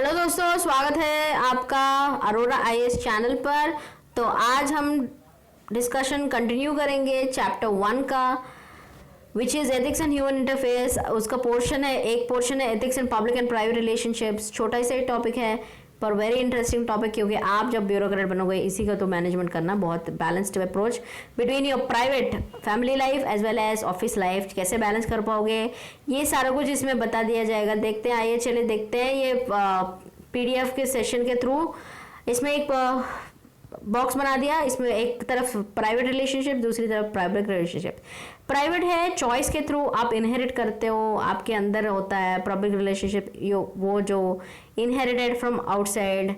Hello दोस्तों, स्वागत है आपका अरोरा आईएएस चैनल पर। तो आज हम डिस्कशन कंटिन्यू करेंगे चैप्टर 1 का, which is ethics and human interface. उसका पोर्शन है, एक पोर्शन है ethics and public and private relationships. छोटा सा टॉपिक है पर वेरी इंटरेस्टिंग टॉपिक, क्योंकि आप जब ब्यूरोक्रेट बनोगे इसी का तो मैनेजमेंट करना, बहुत balanced approach between your private family life as well as office life, कैसे बैलेंस कर पाओगे ये सारा कुछ इसमें बता दिया जाएगा। देखते हैं, आइए चले देखते हैं ये पीडीएफ के सेशन के थ्रू। इसमें एक बॉक्स बना दिया, इसमें एक तरफ प्राइवेट रिलेशनशिप, दूसरी तरफ प्राइवेट रिलेशनशिप। प्राइवेट है चॉइस के थ्रू आप इनहेरिट करते हो, आपके अंदर होता है। पब्लिक रिलेशनशिप वो जो inherited from outside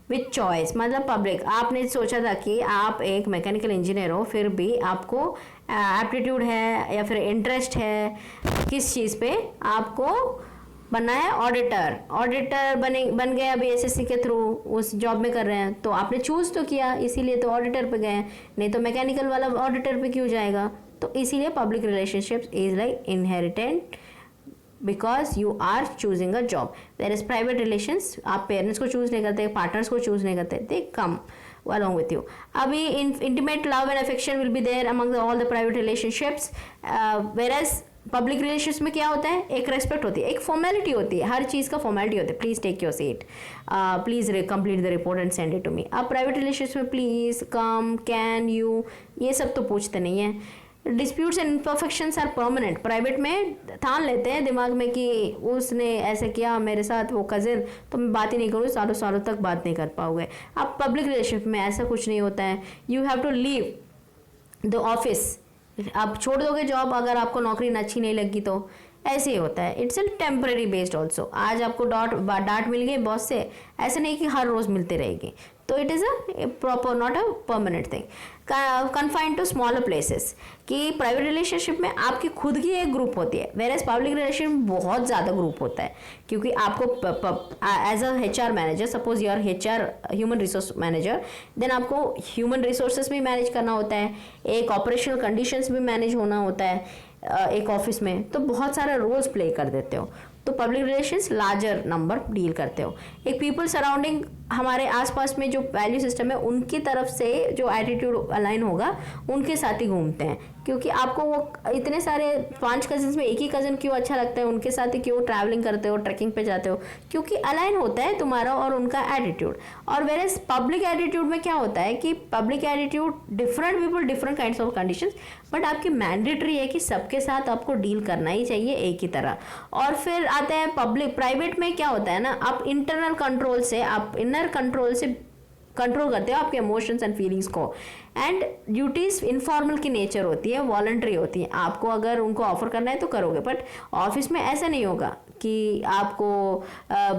with choice, मतलब पब्लिक। आपने सोचा था कि आप एक मैकेनिकल इंजीनियर हो, फिर भी आपको एप्टीट्यूड है या फिर इंटरेस्ट है किस चीज़ पे, आपको बनना है ऑडिटर बन गए अभी एसएससी के थ्रू, उस जॉब में कर रहे हैं, तो आपने चूज तो किया, इसीलिए तो ऑडिटर पे गए, नहीं तो मैकेनिकल वाला ऑडिटर पे क्यों जाएगा। तो इसीलिए public relationships is like inherited because you are choosing a job. There is private relations, आप पेरेंट्स को चूज नहीं करते, पार्टनर्स को चूज नहीं करते, they come along with you. अभी intimate love and affection will be there among all the private relationships, whereas public relations में क्या होता है, एक रेस्पेक्ट होती है, एक फॉर्मेलिटी होती है, हर चीज़ का फॉर्मेलिटी होता है। Please take your seat, please complete the report and send it to me. अब प्राइवेट रिलेशंस में प्लीज़, कम, कैन, यू, ये सब तो पूछते नहीं है। Disputes and imperfections are permanent. Private में ठान लेते हैं दिमाग में कि उसने ऐसे किया मेरे साथ, वो कज़िन, तो मैं बात ही नहीं करूँ, सालों सालों तक बात नहीं कर पाओगे। अब पब्लिक रिलेशनशिप में ऐसा कुछ नहीं होता है। You have to leave the office, आप छोड़ दोगे जॉब अगर आपको नौकरी अच्छी नहीं लगी तो, ऐसे ही होता है। It's a temporary based also. आज आपको डांट मिल गई बॉस से, ऐसे नहीं कि हर रोज मिलते रहेगी, तो it is a proper, not a permanent thing. Confined to smaller places, कि प्राइवेट रिलेशनशिप में आपकी खुद की एक ग्रुप होती है, वेयर एज पब्लिक रिलेशनशिप में बहुत ज़्यादा ग्रुप होता है, क्योंकि आपको as a HR manager, suppose your HR human resource manager, then आपको ह्यूमन रिसोर्सेज भी मैनेज करना होता है, एक ऑपरेशनल कंडीशंस भी मैनेज होना होता है एक ऑफिस में, तो बहुत सारे रोल्स प्ले कर देते हो। तो public relations larger number deal करते हो। एक पीपल सराउंडिंग, हमारे आसपास में जो वैल्यू सिस्टम है उनकी तरफ से जो एटीट्यूड अलाइन होगा उनके साथ ही घूमते हैं, क्योंकि आपको वो इतने सारे 5 कजिन्स में एक ही कज़न क्यों अच्छा लगता है, उनके साथ ही क्यों ट्रैवलिंग करते हो, ट्रैकिंग पे जाते हो, क्योंकि अलाइन होता है तुम्हारा और उनका एटीट्यूड। और वेरेस पब्लिक एटीट्यूड में क्या होता है कि public attitude, different people, different kinds of conditions, but आपकी मैंडेटरी है कि सबके साथ आपको डील करना ही चाहिए एक ही तरह। और फिर आते हैं पब्लिक, प्राइवेट में क्या होता है ना, आप इंटरनल कंट्रोल से, आप इनर कंट्रोल से कंट्रोल करते हो आपके इमोशंस एंड फीलिंग्स को। एंड ड्यूटीज इनफॉर्मल की नेचर होती है, वॉलंटरी होती है, आपको अगर उनको ऑफर करना है तो करोगे, बट ऑफिस में ऐसा नहीं होगा कि आपको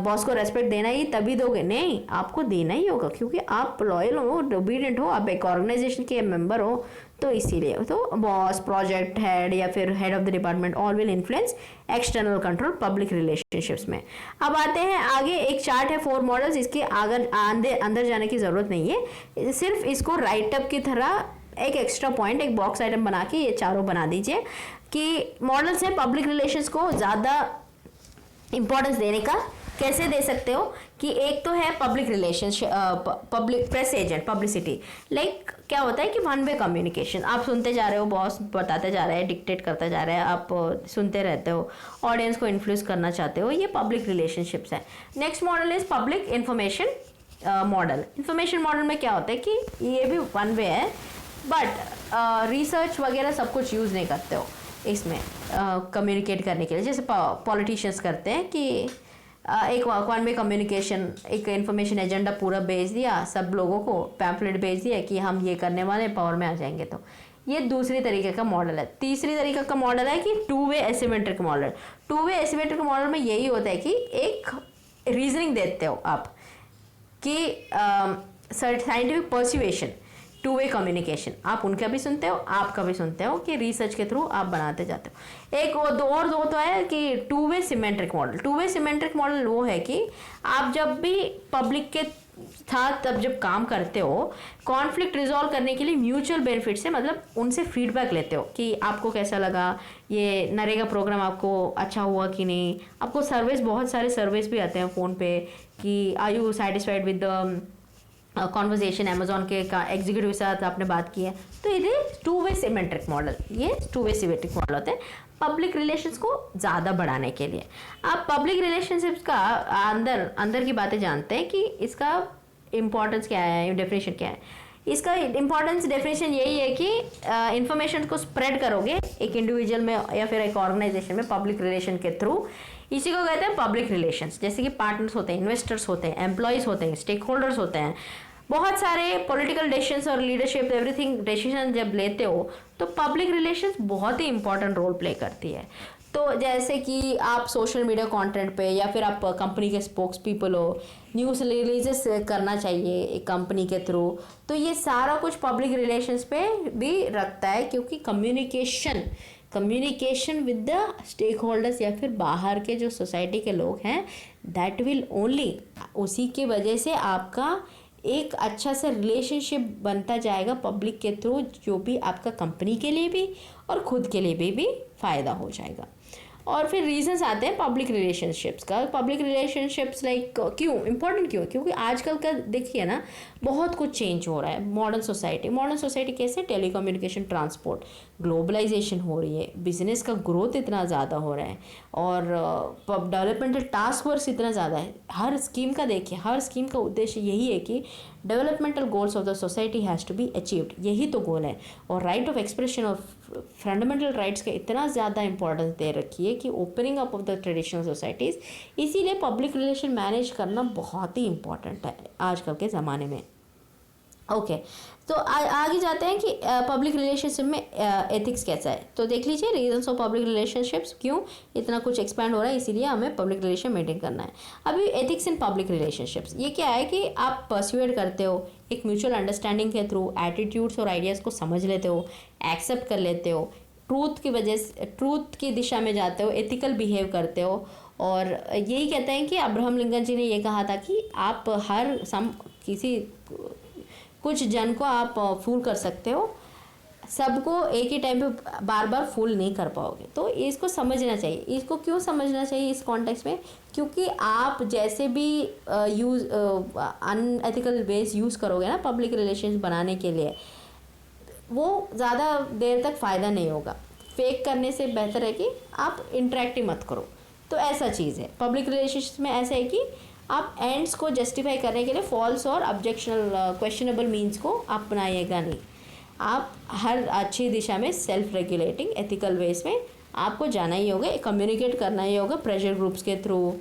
बॉस को रेस्पेक्ट देना ही तभी दोगे, नहीं, आपको देना ही होगा, क्योंकि आप लॉयल हो, ओबीडियंट हो, आप एक ऑर्गेनाइजेशन के मेंबर हो, तो इसीलिए तो बॉस, प्रोजेक्ट हेड या फिर head of the department, all will influence external control public relationships में। अब आते हैं आगे, एक चार्ट है 4 मॉडल्स, इसके अंदर जाने की जरूरत नहीं है, सिर्फ इसको राइटअप की तरह एक एक्स्ट्रा पॉइंट, एक बॉक्स आइटम बना के ये चारों बना दीजिए कि मॉडल्स हैं पब्लिक रिलेशंस को ज़्यादा इंपॉर्टेंस देने का। कैसे दे सकते हो कि एक तो है public relationship, public press agent, publicity, like क्या होता है कि वन वे कम्युनिकेशन, आप सुनते जा रहे हो, बॉस बताते जा रहा है, डिक्टेट करता जा रहा है, आप सुनते रहते हो, ऑडियंस को इन्फ्लुएंस करना चाहते हो, ये पब्लिक रिलेशनशिप्स है। Next model is public information model. Information model में क्या होता है कि ये भी वन वे है, बट रिसर्च वगैरह सब कुछ यूज़ नहीं करते हो इसमें कम्युनिकेट करने के लिए, जैसे पॉलिटिशियंस करते हैं कि एक वन वे कम्युनिकेशन, एक इन्फॉर्मेशन एजेंडा पूरा भेज दिया सब लोगों को, पैम्फलेट भेज दिया कि हम ये करने वाले, पावर में आ जाएंगे। तो ये दूसरी तरीके का मॉडल है। तीसरी तरीके का मॉडल है कि 2 वे एसिमेट्रिक मॉडल। 2 वे एसिमेट्रिक मॉडल में यही होता है कि एक रीजनिंग देते हो आप कि साइंटिफिक पर्सुएशन, 2 वे कम्युनिकेशन, आप उनका भी सुनते हो, आपका भी सुनते हो, कि रिसर्च के थ्रू आप बनाते जाते हो। एक दो तो है कि 2 वे सिमेट्रिक मॉडल। 2 वे सिमेट्रिक मॉडल वो है कि आप जब भी पब्लिक के साथ अब जब काम करते हो, कॉन्फ्लिक्ट रिजॉल्व करने के लिए म्यूचुअल बेनिफिट से मतलब उनसे फीडबैक लेते हो कि आपको कैसा लगा, ये नरेगा प्रोग्राम आपको अच्छा हुआ कि नहीं। आपको सर्विस, बहुत सारे सर्विस भी आते हैं फ़ोन पे कि are you satisfied with the conversation, Amazon के एग्जीक्यूटिव के साथ आपने बात की है। तो ये टू वे सिमेट्रिक मॉडल, ये टू वे सिमेट्रिक मॉडल होते हैं पब्लिक रिलेशंस को ज़्यादा बढ़ाने के लिए। आप पब्लिक रिलेशनशिप्स का अंदर की बातें जानते हैं कि इसका इम्पोर्टेंस क्या है, डेफिनेशन क्या है। इसका इम्पोर्टेंस डेफिनेशन यही है कि इंफॉर्मेशन को स्प्रेड करोगे एक इंडिविजुअल में या फिर एक ऑर्गेनाइजेशन में पब्लिक रिलेशन के थ्रू। इसी को कहते हैं पब्लिक रिलेशंस। जैसे कि पार्टनर्स होते हैं, इन्वेस्टर्स होते हैं, एम्प्लॉयज़ होते हैं, स्टेक होल्डर्स होते हैं, बहुत सारे पॉलिटिकल डिसीजंस और लीडरशिप एवरीथिंग डिसीजन जब लेते हो तो पब्लिक रिलेशंस बहुत ही इंपॉर्टेंट रोल प्ले करती है। तो जैसे कि आप सोशल मीडिया कंटेंट पे या फिर आप कंपनी के स्पोक्स पीपल हो, न्यूज़ रिलीजेस करना चाहिए एक कंपनी के थ्रू, तो ये सारा कुछ पब्लिक रिलेशंस पे भी रखता है। क्योंकि communication with the stakeholders या फिर बाहर के जो सोसाइटी के लोग हैं, दैट विल ओनली, उसी के वजह से आपका एक अच्छा सा रिलेशनशिप बनता जाएगा पब्लिक के थ्रू, जो भी आपका कंपनी के लिए भी और खुद के लिए भी फ़ायदा हो जाएगा। और फिर रीजंस आते हैं पब्लिक रिलेशनशिप्स का। पब्लिक रिलेशनशिप्स लाइक क्यों इम्पोर्टेंट क्यों, क्योंकि आजकल का देखिए ना बहुत कुछ चेंज हो रहा है। मॉडर्न सोसाइटी कैसे, टेलीकम्युनिकेशन, ट्रांसपोर्ट, ग्लोबलाइजेशन हो रही है, बिजनेस का ग्रोथ इतना ज़्यादा हो रहा है और डेवलपमेंटल टास्क फोर्स इतना ज़्यादा है। हर स्कीम का उद्देश्य यही है कि developmental goals of the society has to be achieved, यही तो गोल है। और राइट ऑफ एक्सप्रेशन और फंडामेंटल राइट्स का इतना ज़्यादा इंपॉर्टेंस दे रखी है कि opening up of the traditional societies, इसीलिए पब्लिक रिलेशन मैनेज करना बहुत ही इंपॉर्टेंट है आजकल के ज़माने में। ओके, तो आगे जाते हैं कि पब्लिक रिलेशनशिप में एथिक्स कैसा है। तो देख लीजिए रीजंस ऑफ पब्लिक रिलेशनशिप्स, क्यों इतना कुछ एक्सपैंड हो रहा है, इसीलिए हमें पब्लिक रिलेशन मेंटेन करना है। अभी एथिक्स इन पब्लिक रिलेशनशिप्स ये क्या है कि आप परस्यूएड करते हो एक म्यूचुअल अंडरस्टैंडिंग के थ्रू, एटीट्यूड्स और आइडियाज़ को समझ लेते हो, एक्सेप्ट कर लेते हो, ट्रूथ की दिशा में जाते हो, एथिकल बिहेव करते हो। और यही कहते हैं कि अब्राहम लिंकन जी ने ये कहा था कि आप कुछ जन को आप फूल कर सकते हो, सबको एक ही टाइम पे बार बार फूल नहीं कर पाओगे। तो इसको समझना चाहिए। इसको क्यों समझना चाहिए इस कॉन्टेक्स्ट में, क्योंकि आप जैसे भी अनएथिकल वेज यूज़ करोगे ना पब्लिक रिलेशंस बनाने के लिए, वो ज़्यादा देर तक फ़ायदा नहीं होगा। फेक करने से बेहतर है कि आप इंटरेक्टिव मत करो। तो ऐसा चीज़ है पब्लिक रिलेशंस में, ऐसा है कि आप एंड्स को जस्टिफाई करने के लिए फॉल्स और ऑब्जेक्शनल क्वेश्चनेबल मीन्स को अपनाइएगा नहीं। आप हर अच्छी दिशा में सेल्फ रेगुलेटिंग एथिकल वेज में आपको जाना ही होगा, कम्युनिकेट करना ही होगा प्रेशर ग्रुप्स के थ्रू।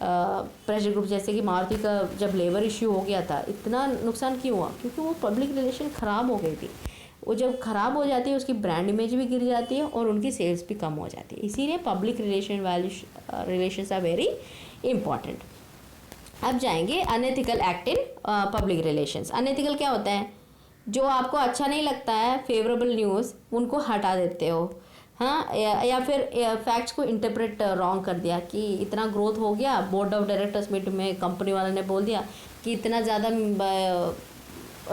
प्रेशर ग्रुप जैसे कि मारुति का जब लेबर इश्यू हो गया था, इतना नुकसान क्यों हुआ, क्योंकि वो पब्लिक रिलेशन ख़राब हो गई थी। वो जब ख़राब हो जाती है उसकी ब्रांड इमेज भी गिर जाती है और उनकी सेल्स भी कम हो जाती है। इसीलिए public relations are very important. अब जाएंगे unethical act in public relations. Unethical क्या होता है, जो आपको अच्छा नहीं लगता है फेवरेबल न्यूज़, उनको हटा देते हो, हाँ, या फिर फैक्ट्स को इंटरप्रेट रॉन्ग कर दिया कि इतना ग्रोथ हो गया, बोर्ड ऑफ डायरेक्टर्स मीटिंग में कंपनी वाले ने बोल दिया कि इतना ज़्यादा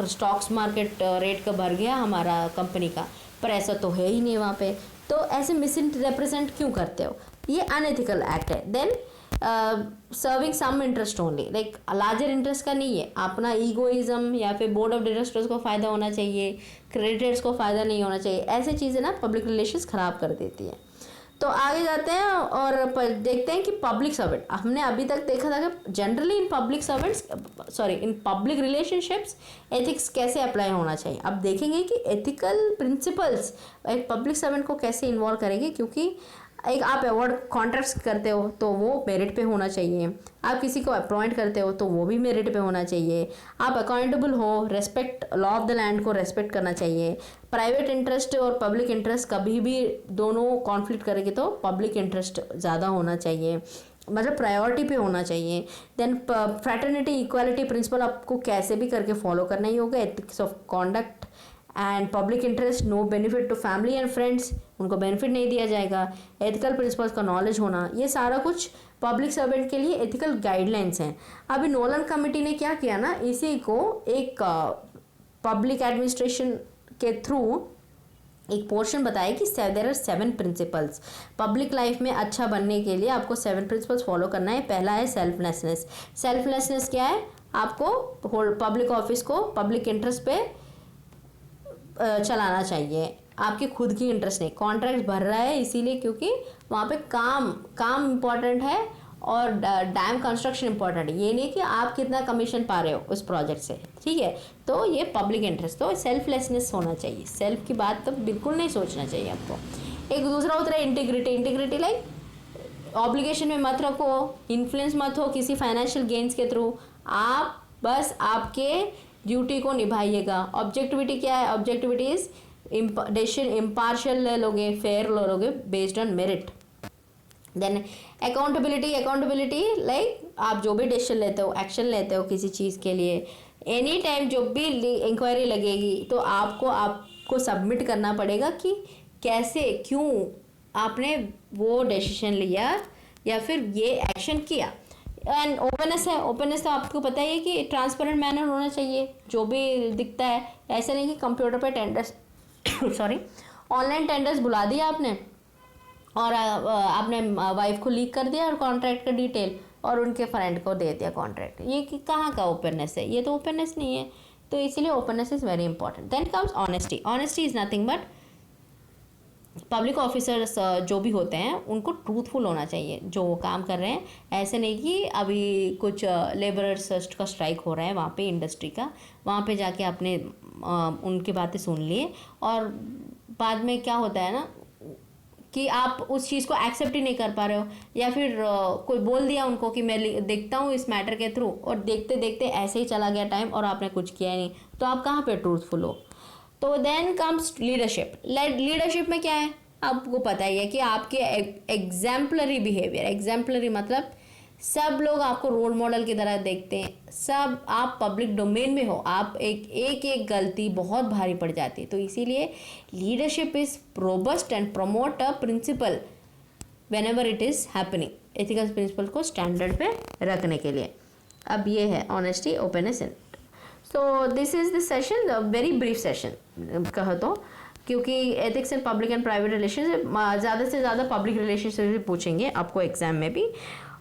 स्टॉक्स मार्केट रेट का बढ़ गया हमारा कंपनी का, पर ऐसा तो है ही नहीं वहाँ पे। तो ऐसे मिस रिप्रेजेंट क्यों करते हो, ये अनएथिकल एक्ट है। Then serving some interest only, like larger interest का नहीं है, अपना ईगोइज्म या फिर बोर्ड ऑफ डायरेक्टर्स को फ़ायदा होना चाहिए, क्रेडिटर्स को फ़ायदा नहीं होना चाहिए। ऐसी चीज़ें ना पब्लिक रिलेशंस ख़राब कर देती है। तो आगे जाते हैं और देखते हैं कि पब्लिक सर्वेंट, हमने अभी तक देखा था कि generally in public relationships ethics कैसे अप्लाई होना चाहिए। अब देखेंगे कि एथिकल प्रिंसिपल्स एक पब्लिक सर्वेंट को कैसे इन्वॉल्व करेंगे, क्योंकि एक आप अवार्ड कॉन्ट्रैक्ट करते हो तो वो मेरिट पे होना चाहिए, आप किसी को अपॉइंट करते हो तो वो भी मेरिट पे होना चाहिए, आप अकाउंटेबल हो, respect law of the land को रेस्पेक्ट करना चाहिए। प्राइवेट इंटरेस्ट और पब्लिक इंटरेस्ट कभी भी दोनों कॉन्फ्लिक्ट करेंगे तो पब्लिक इंटरेस्ट ज़्यादा होना चाहिए, मतलब प्रायोरिटी पे होना चाहिए। देन फ्रैटर्निटी इक्वालिटी प्रिंसिपल आपको कैसे भी करके फॉलो करना ही होगा। Ethics of conduct and public interest, no benefit to family and friends, उनको बेनिफिट नहीं दिया जाएगा, एथिकल प्रिंसिपल्स का नॉलेज होना, ये सारा कुछ पब्लिक सर्वेंट के लिए एथिकल गाइडलाइंस हैं। अभी नोलन कमेटी ने क्या किया ना, इसी को एक पब्लिक एडमिनिस्ट्रेशन के थ्रू एक पोर्शन बताया कि there are 7 principles public life में अच्छा बनने के लिए आपको 7 प्रिंसिपल्स फॉलो करना है। पहला है सेल्फलेसनेस। सेल्फलेसनेस क्या है, आपको पब्लिक ऑफिस को पब्लिक इंटरेस्ट पे चलाना चाहिए, आपके खुद की इंटरेस्ट नहीं। कॉन्ट्रैक्ट भर रहा है इसीलिए क्योंकि वहाँ पे काम इम्पॉर्टेंट है और डैम कंस्ट्रक्शन इंपॉर्टेंट है, ये नहीं कि आप कितना कमीशन पा रहे हो उस प्रोजेक्ट से, ठीक है। तो ये पब्लिक इंटरेस्ट, तो सेल्फलेसनेस होना चाहिए, सेल्फ की बात तो बिल्कुल नहीं सोचना चाहिए आपको। एक दूसरा होता है इंटीग्रिटी। इंटीग्रिटी लाइक ऑब्लिगेशन में मत रखो, इन्फ्लुएंस मत हो किसी फाइनेंशियल गेन्स के थ्रू, आप बस आपके ड्यूटी को निभाइएगा। ऑब्जेक्टिविटी क्या है, ऑब्जेक्टिविटी इज डिसीजन इम्पार्शियल लोगे, फेयर लोगे based on merit. Then accountability like आप जो भी डिसीजन लेते हो, एक्शन लेते हो किसी चीज़ के लिए, एनी टाइम जो भी इंक्वायरी लगेगी तो आपको सबमिट करना पड़ेगा कि कैसे, क्यों आपने वो डिसीजन लिया या फिर ये एक्शन किया। एंड ओपननेस है, ओपननेस तो आपको पता ही है कि ट्रांसपेरेंट मैनर होना चाहिए, जो भी दिखता है। ऐसा नहीं कि कंप्यूटर पे टेंडर्स सॉरी ऑनलाइन टेंडर्स बुला दिया आपने और आपने वाइफ को लीक कर दिया और कॉन्ट्रैक्ट का डिटेल और उनके फ्रेंड को दे दिया कॉन्ट्रैक्ट, ये कहाँ का ओपननेस है, ये तो ओपननेस नहीं है। तो इसीलिए openness is very important. Then comes honesty. Honesty is nothing but public officers जो भी होते हैं उनको ट्रूथफुल होना चाहिए जो वो काम कर रहे हैं। ऐसे नहीं कि अभी कुछ लेबरर्स का स्ट्राइक हो रहा है वहाँ पे इंडस्ट्री का, वहाँ पे जाके आपने उनकी बातें सुन लिए और बाद में क्या होता है ना कि आप उस चीज़ को एक्सेप्ट ही नहीं कर पा रहे हो, या फिर कोई बोल दिया उनको कि मैं देखता हूँ इस मैटर के थ्रू और देखते देखते ऐसे ही चला गया टाइम और आपने कुछ किया ही नहीं, तो आप कहाँ पे ट्रूथफुल हो। तो देन कम्स लीडरशिप। लीडरशिप में क्या है, आपको पता ही है कि आपके एग्जाम्पलरी बिहेवियर, एग्जाम्पलरी मतलब सब लोग आपको रोल मॉडल की तरह देखते हैं, सब आप पब्लिक डोमेन में हो, आप एक गलती बहुत भारी पड़ जाती है। तो इसीलिए leadership is robust and promote a principle whenever it is happening, ethical principle को स्टैंडर्ड पे रखने के लिए। अब ये है honesty, openness and so this is the session, very brief session कहो तो, क्योंकि ethics and public and private relationship ज़्यादा से ज़्यादा पब्लिक रिलेशनशिप भी पूछेंगे आपको एग्जाम में भी,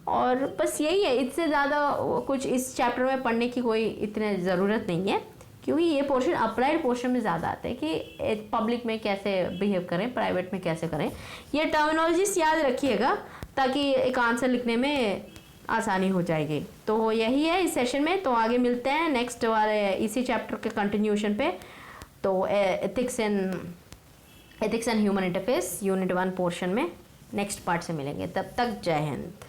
और बस यही है, इससे ज़्यादा कुछ इस चैप्टर में पढ़ने की कोई इतनी ज़रूरत नहीं है, क्योंकि ये पोर्शन अप्लाइड पोर्शन में ज़्यादा आता है कि पब्लिक में कैसे बिहेव करें, प्राइवेट में कैसे करें। ये टर्मिनोलॉजीज याद रखिएगा ताकि एक आंसर लिखने में आसानी हो जाएगी। तो यही है इस सेशन में, तो आगे मिलते हैं नेक्स्ट वाले इसी चैप्टर के कंटिन्यूशन पे। तो ethics and human interface unit 1 portion में नेक्स्ट पार्ट से मिलेंगे, तब तक जय हिंद।